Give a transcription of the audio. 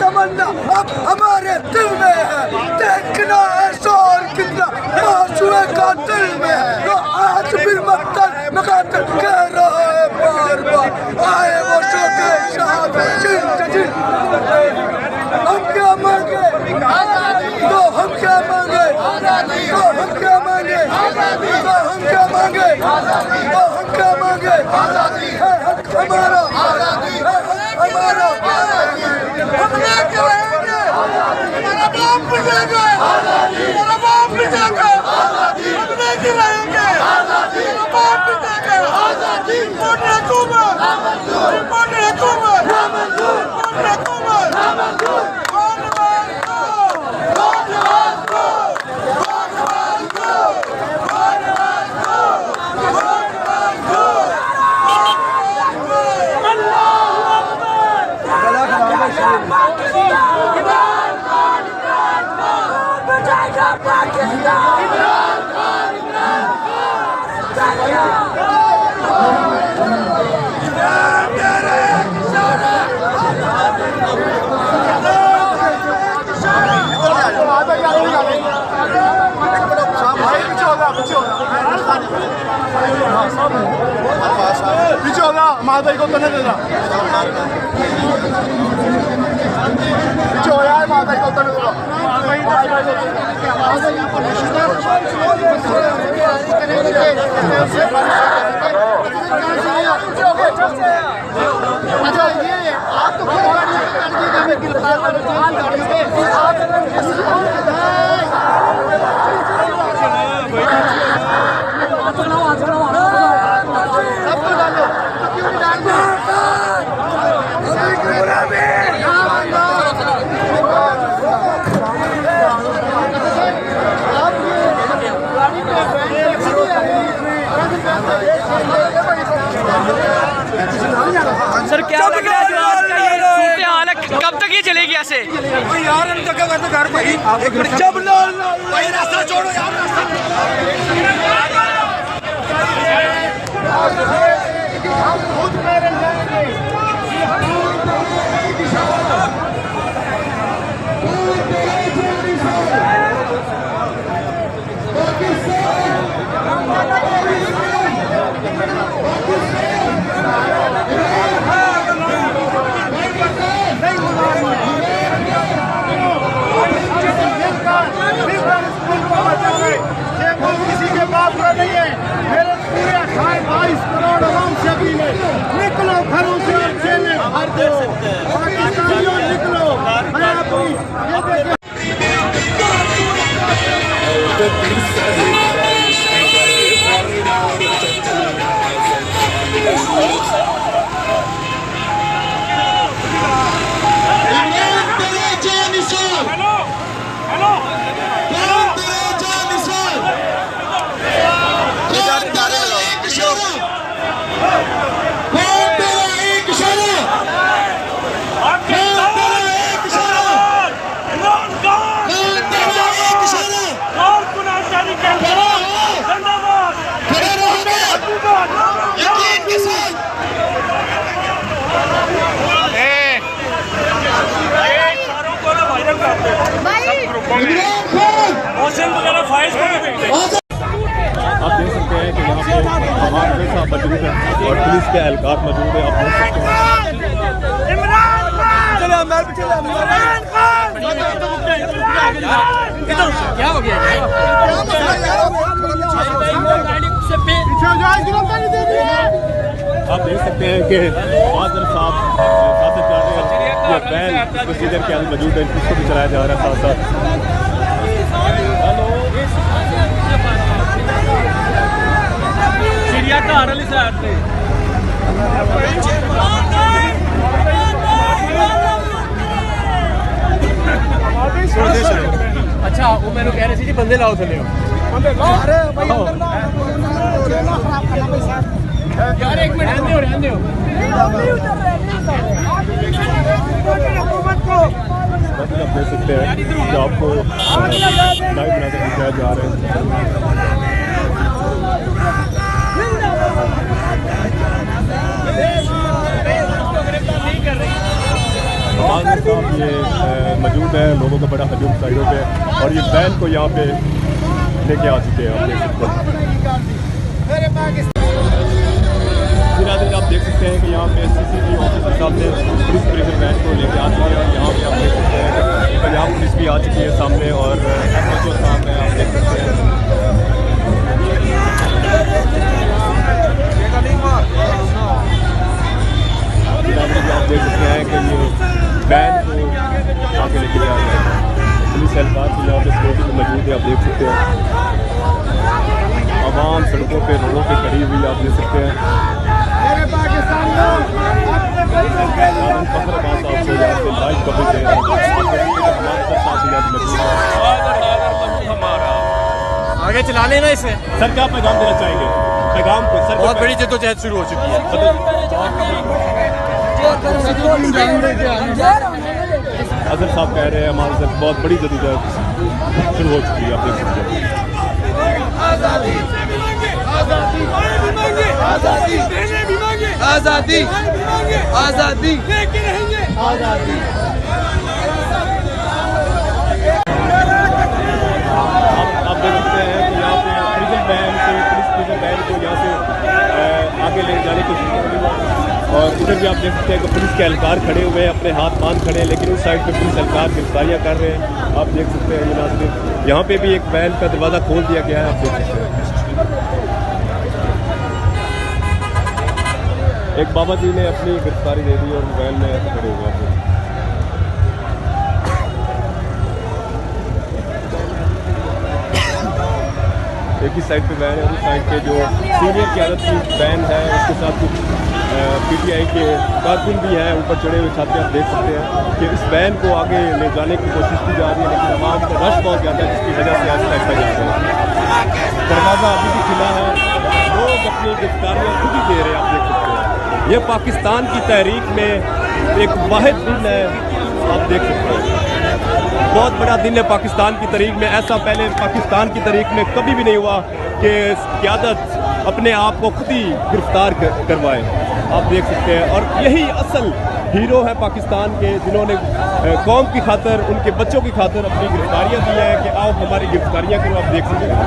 तमन्ना अब हमारे दिल में है, देखना है शोर कितना मासूए का दिल में है। तो आज भी मकतल कह रहा है बार बार, आए वो शोके शाह हम क्या मांगे तो हम क्या मांगे, तो हम क्या मांगे, तो हम क्या मांगे, तो हम क्या मांगे, है हक हमारा, है हक हमारा। हम लेके रहेंगे, हमारा बाप पिटेगा, हमारा बाप पिटेगा, हम लेके रहेंगे, हमारा बाप पिटेगा। रिपोर्ट हुकूमत, रिपोर्ट हुकूमत, रिपोर्ट हुकूमत, पीछे होगा हमारे भाई को तो नहीं देना, पीछे हो यार हमारे भाई को तो नहीं देना। अच्छा ये आप तो सर क्या लग रहा है जो आज का ये सूरत हाल है, कब तक ये चलेगी ऐसे? यार हम तो क्या करते घर पे ही एक बच्चा बना भाई, रास्ता छोड़ो यार, किसी के बाप का नहीं है। मेरे पूरे 22 करोड़ आवाम से अपील है, निकलो घरों से और जेलें भर दो, पाकिस्तानियों निकलो। मैं अपनी आप देख सकते हैं कि यहाँ पे हमारे साथ मौजूद है और पुलिस के एहलकार मौजूद है। आप देख सकते हैं क्या हो गया? आप देख सकते हैं कि फादर साहब ये बैन प्रोसीजर के अंदर मौजूद है, इसको भी चलाया जा रहा है साथ साथ। चिड़िया घर वाली साइड से अच्छा वो मैंने कह रहे थे जी बंदे लाओ थले यार एक मिनट रहने दो आप देख सकते हैं कि आपको लाइव बनाकर दिखाया जा रहा है। गिरफ्तार नहीं कर रही। साहब ये मौजूद है, लोगों का बड़ा हजूम साइडों पे, और ये बैन को यहाँ पे लेके आ चुके हैं। आप देख सकते हैं, आप देख सकते हैं कि यहाँ पे CCTV ऑफिसर साहब ने पुलिस प्रिजन वैन को लेके आ चुके हैं, और यहाँ पे आप देख सकते हैं पंजाब पुलिस भी आ चुकी है सामने, और SHO साहब है, आप देख सकते हैं। आप देख सकते हैं कि ये वैन को आगे लेके जा रहे हैं। पुलिस एहलकार भी यहाँ पे सिक्योरिटी में मौजूद है, आप देख सकते हैं। आवाम सड़कों पे, रोडों पे खड़ी हुई आप देख सकते हैं। आगे चला लेना इसे। सर क्या पैगाम देना चाहेंगे? पैगाम को सर बहुत बड़ी जद्दोजहद शुरू हो चुकी है। अजहर साहब कह रहे हैं हमारे साथ बहुत बड़ी जद्दोजहद शुरू हो चुकी है, आप देख सकते हैं। आजादी आजादी आजादी आजादी आजादी लेके रहेंगे आजादी। आप देख सकते हैं कि यहाँ पे प्रिजन वैन से, पुलिस प्रिजन वैन को यहाँ से आगे ले जाने की कोशिश, और इधर भी आप देख सकते हैं कि पुलिस के एहलकार खड़े हुए हैं, अपने हाथ बांध खड़े हैं, लेकिन उस साइड पे पुलिस एहलकार गिरफ्तारियाँ कर रहे हैं। आप देख सकते हैं ये नाज़रीन, यहाँ पे भी एक वैन का दरवाज़ा खोल दिया गया है, आप देख सकते हैं। एक बाबा जी ने अपनी गिरफ्तारी दे दी और वैन में खड़े हुए हैं। एक ही साइड पे वैन है, उस साइड पे जो सीनियर क़यादत की वैन है, उसके साथ कुछ PTI के कारकुन भी हैं ऊपर चढ़े हुए छात्र। आप देख सकते हैं कि इस वैन को आगे ले जाने की कोशिश की जा रही है, लेकिन आवाम का रश बहुत ज़्यादा है, जिसकी वजह से आहिस्ता आहिस्ता जा रहे हैं। दरवाज़ा अभी भी खुला है, लोग अपनी गिरफ्तारियाँ खुद ही दे रहे हैं, आप देख सकते हैं। ये पाकिस्तान की तहरीक में एक वाहिद दिन है, आप देख सकते हैं। बहुत बड़ा दिन है पाकिस्तान की तारीख में। ऐसा पहले पाकिस्तान की तारीख में कभी भी नहीं हुआ कि क़यादत अपने आप को खुद ही गिरफ्तार करवाए, आप देख सकते हैं। और यही असल हीरो है पाकिस्तान के, जिन्होंने कौम की खातर, उनके बच्चों की खातर अपनी गिरफ्तारियाँ दी हैं कि आओ हमारी गिरफ्तारियाँ करो, आप देख सकते हैं।